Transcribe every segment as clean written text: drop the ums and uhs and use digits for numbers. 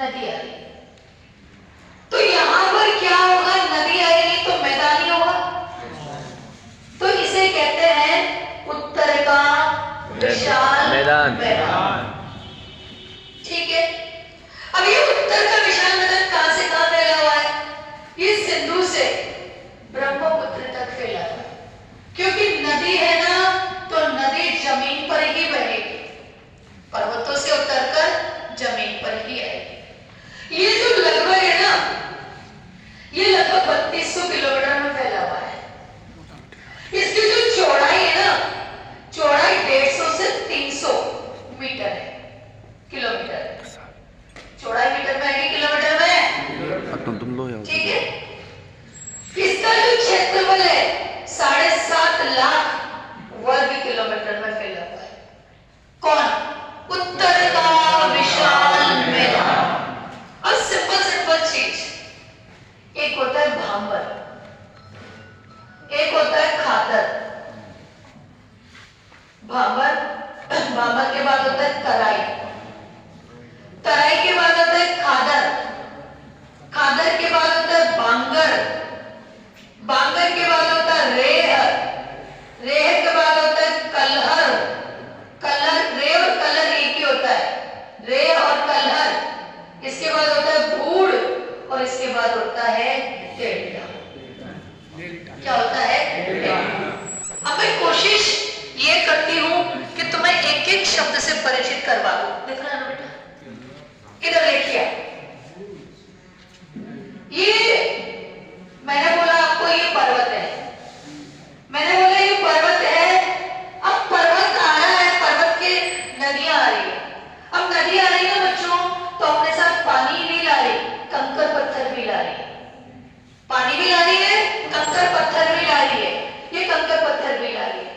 नदी आ रही। तो यहां पर क्या होगा, नदी आएगी तो मैदान ही होगा। तो इसे कहते हैं उत्तर का विशाल मैदान। ठीक है। अब ये उत्तर का विशाल मैदान कहां से कहां फैला हुआ है? ये सिंधु से ब्रह्मपुत्र तक फैला हुआ है। क्योंकि नदी है ना, तो नदी जमीन पर ही बहेगी, पर्वतों से उतरकर जमीन पर ही आएगी। ये जो लगभग है ना, ये लगभग 3200 किलोमीटर में फैला हुआ है। इसकी जो चौड़ाई है ना, चौड़ाई 150 से 300 मीटर है, किलोमीटर। चौड़ाई मीटर में है कि किलोमीटर में है? तुम लो यार। ठीक है। इसका जो क्षेत्रफल है 7.5 लाख वर्ग किलोमीटर में फैला हुआ है। कौन? उत्तर का विशाल मैदान। और सिंपल चीज, एक होता है भांबर, एक होता है खादर। भांबर के बाद होता है तराई, तराई के बाद होता है खादर, खादर के बाद होता है बांगर, बांगर के बाद होता है रेह, रेह के बाद होता है कलहर, कलहर, रेह और कलहर एक ही होता है, रेह और कलहर। इसके बाद होता है भूड़ और इसके बाद होता है डेल्टा। क्या होता है? अब मैं कोशिश ये करती हूं कि तुम्हें एक एक शब्द से परिचित करवा दूं। देख रहे हो बेटा, इधर देखिए। ये मैंने बोला आपको ये पर्वत है, मैंने बोला ये पर्वत है। अब पर्वत आ रहा है, पर्वत के नदियां आ रही है। अब नदी आ रही है बच्चों, तो अपने साथ पानी नहीं ला रही, कंकर पत्थर भी ला रही है। पानी भी ला रही है, कंकर पत्थर भी ला रही है। ये कंकर पत्थर भी ला रही है।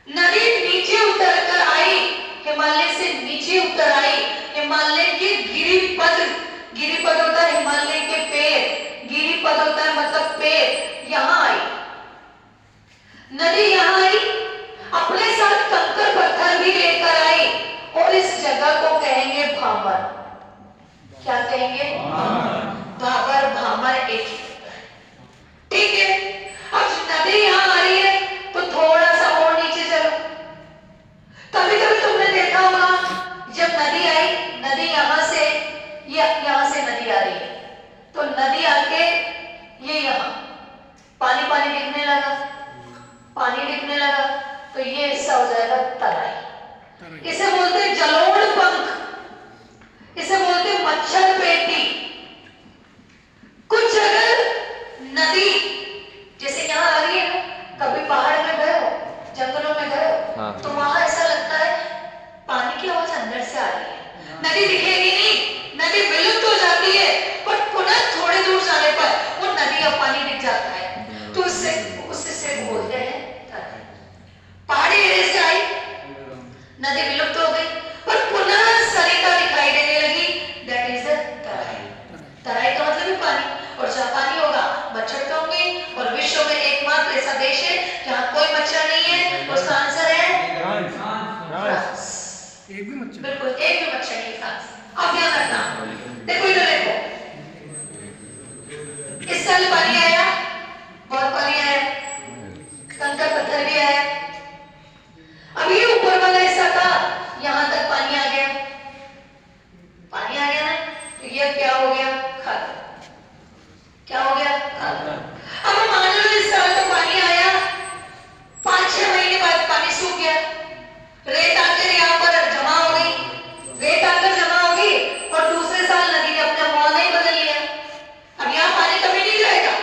नदी नीचे उतर कर आई, हिमालय से नीचे उतर आई, हिमालय के गिरिपद, गिरिपद होता है हिमालय के पेड़, गिरिपद होता है मतलब पेड़, यहां आई नदी, यहां आई, अपने साथ कंकर पत्थर भी लेकर आई और इस जगह को कहेंगे भांबर। क्या कहेंगे? भाबर, भामर एक ही होता है। ठीक है। अब नदी यहां आ रही है तो थोड़ा सा और नीचे चलो। कभी कभी तुमने देखा होगा, जब नदी आई, नदी यहां से, यहां से नदी आ रही है, तो नदी आके ये यहां पानी पानी दिखने लगा, पानी दिखने लगा, तो ये हिस्सा हो जाएगा तराई। इसे बोलते हैं जलोढ़ पंख, इसे बोलते हैं मच्छर पेटी। कुछ अगर नदी जैसे यहाँ आ रही है ना, कभी पहाड़ में गए हो, जंगलों में गए हो, तो वहां ऐसा लगता है पानी की आवाज अंदर से आ रही है, नदी दिखेगी नहीं, नदी विलुप्त हो जाती है, पर पुनः थोड़े दूर जाने पर वो नदी का पानी दिख जाता है, तो उससे बोलते हैं तराई। पहाड़ी एरिया से आई, नदी विलुप्त हो गई, पर पुनः सरिता दिखाई देने लगी, दैट इज द तराई। तराई का मतलब है पानी, और जहां पानी होगा मच्छर तो होंगे। और विश्व में एकमात्र ऐसा देश है जहां कोई मच्छर नहीं है, उसका आंसर है फ्रांस। एक भी मच्छर? बिल्कुल, एक भी मच्छर नहीं फ्रांस। अब ध्यान रखना, देखो इधर देखो, इस साल पानी आया, बहुत पानी आया, कंकर पत्थर भी आया। अब ये ऊपर वाला हिस्सा था, यहां तक पानी आ गया, पानी आ गया ना, तो ये क्या हो गया? खादर। क्या हो गया? खादर। अब मान लो इस साल तो पानी आया, 5-6 महीने बाद पानी सूख गया, रेत आकर यहाँ पर जमा हो गई, रेत आकर जमा हो गई, और दूसरे साल नदी ने अपना मुहाना ही बदल लिया। अब यहाँ पानी कभी नहीं जाएगा,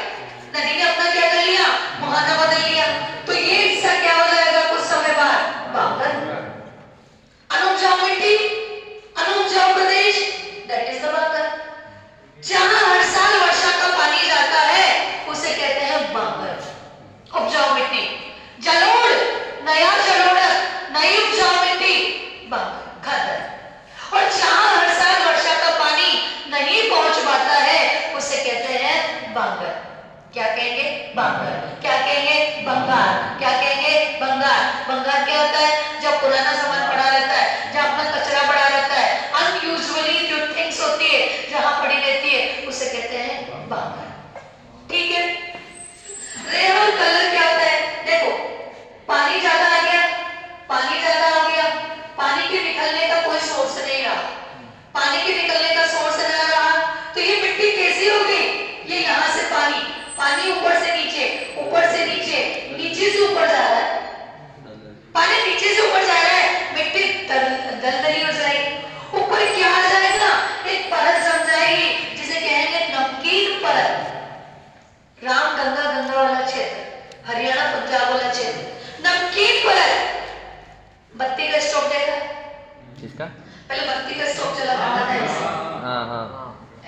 पहले बत्ती का स्टोव चला करता था ऐसे। हाँ हाँ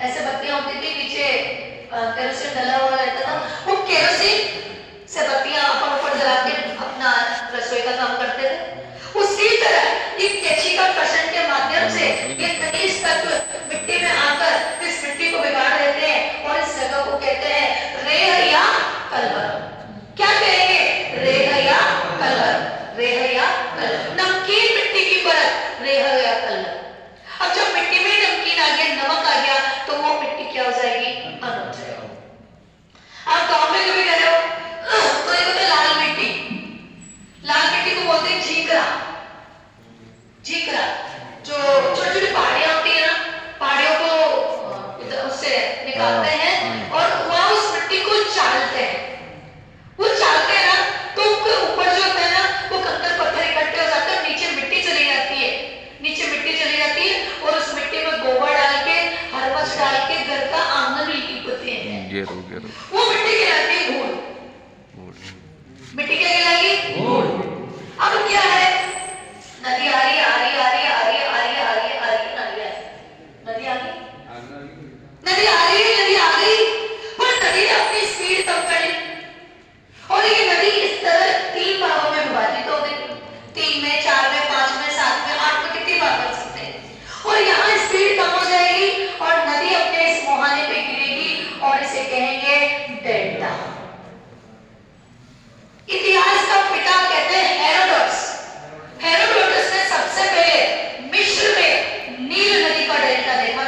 ऐसे बत्तियां होती थी, नीचे केरोसिन डला हुआ रहता था। वो केरोसिन से बत्तियां अपन ऊपर जला के अपना रसोई का काम करते थे। उसी तरह इस केशिकाकर्षण के माध्यम से ये खनिज तत्व मिट्टी में आकर इस मिट्टी को बिगाड़ देते हैं और इस जगह को कहते हैं रेह या कलवर। क्या कहेंगे? रेह या कलवर, रेह या कलवर। नमकीन मिट्टी की परत, रेह या कलवर। अब जब मिट्टी में नमकीन आ गया, नमक आ गया, तो वो मिट्टी क्या हो जाएगी? अन हो जाएगी। आप गांव में कभी गए हो तो एक होता है लाल मिट्टी। लाल मिट्टी को बोलते हैं झीकरा। झीकरा जो छोटी छोटी पहाड़ियां होती है ना, पहाड़ियों को उससे निकालते हैं और वहां उस मिट्टी को चालते हैं। वो चालते हैं ना, तो उसके ऊपर जो होता है ना, वो कंकड़ पत्थर इकट्ठे हो जाते हैं, नीचे मिट्टी चली जाती है। नीचे मिट्टी चली जाती है और उस मिट्टी में गोबर डाल के, हरबस डाल के घर का आंगन लिपते हैं। वो मिट्टी कहलाती है धूल। मिट्टी क्या कहलाएगी? धूल। अब क्या है? नदी आ रही आ रही आ रही आ रही आ रही आ रही आ रही नदी आ गई, नदी आ गई, नदी आ रही है, नदी आ गई, पर नदी ने अपनी स्पीड कम कर ली और ये नदी इस तरह 3 भागों में विभाजित हो गई। 3 में, 4 में, 5 में, 7 में, 8 में, कितनी बार कर सकते हैं? और यहाँ स्पीड कम हो जाएगी और नदी अपने इस मुहाने पे गिरेगी और इसे कहेंगे डेल्टा। इतिहास का पिता कहते हैं हेरोडोटस। हेरोडोटस ने सबसे पहले मिस्र में नील नदी का डेल्टा देखा,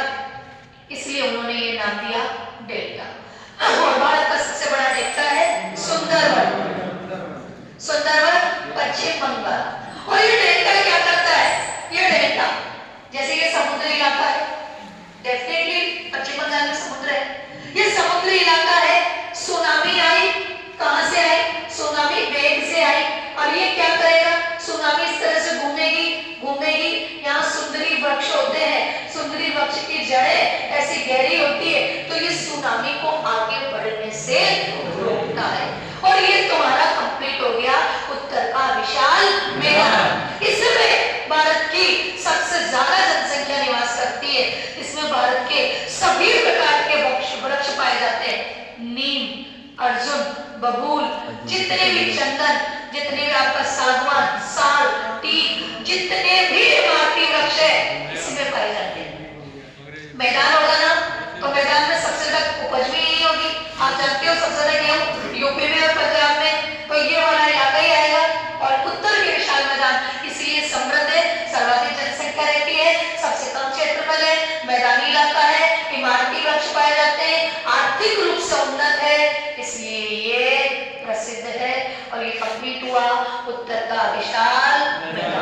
इसलिए उन्होंने ये नाम दिया डेल्टा। और भारत का सबसे बड़ा डेल्टा है सुंदरवन। सुंदरवन पश्चिम बंगाल। और ये डेल्टा क्या करता है? ये डेल्टा जैसे ये समुद्री इलाका है, डेफिनेटली पश्चिम बंगाल में समुद्र है, ये समुद्री इलाका है। सुनामी आई, कहां से आई? सुनामी वेग से आई। और ये क्या करेगा? सुनामी इस तरह से घूमेगी घूमेगी, यहाँ सुंदरी वृक्ष होते हैं, सुंदरी वृक्ष की जड़ें ऐसी गहरी होती है, तो ये सुनामी को आगे बढ़ने से रोकता है। और ये तुम्हारा कंप्लीट हो गया उत्तर का विशाल मैदान। इसमें भारत की सबसे ज्यादा जनसंख्या निवास करती है। इसमें भारत के सभी प्रकार के वृक्ष पाए जाते हैं। नीम, अर्जुन, बबूल, जितने भी चंदन, जितने भी आपका सागवान, साल, टीक, जितने भी इमारती वृक्ष है इसमें पाए जाते हैं। मैदान होगा ना, तो मैदान में सबसे ज्यादा उपज भी यही होगी। आप जानते हो सबसे ज्यादा गेहूं यूपी में और पंजाब में, तो ये वाला इलाका ही आएगा। और उत्तर के विशाल मैदान इसलिए समृद्ध है, सर्वाधिक जनसंख्या रहती है, सबसे कम क्षेत्रफल है, मैदानी इलाका है, इमारती वृक्ष पाए जाते हैं, आर्थिक रूप से उन्नत है, इसलिए ये प्रसिद्ध है। और ये कंप्लीट हुआ उत्तर का विशाल मैदान।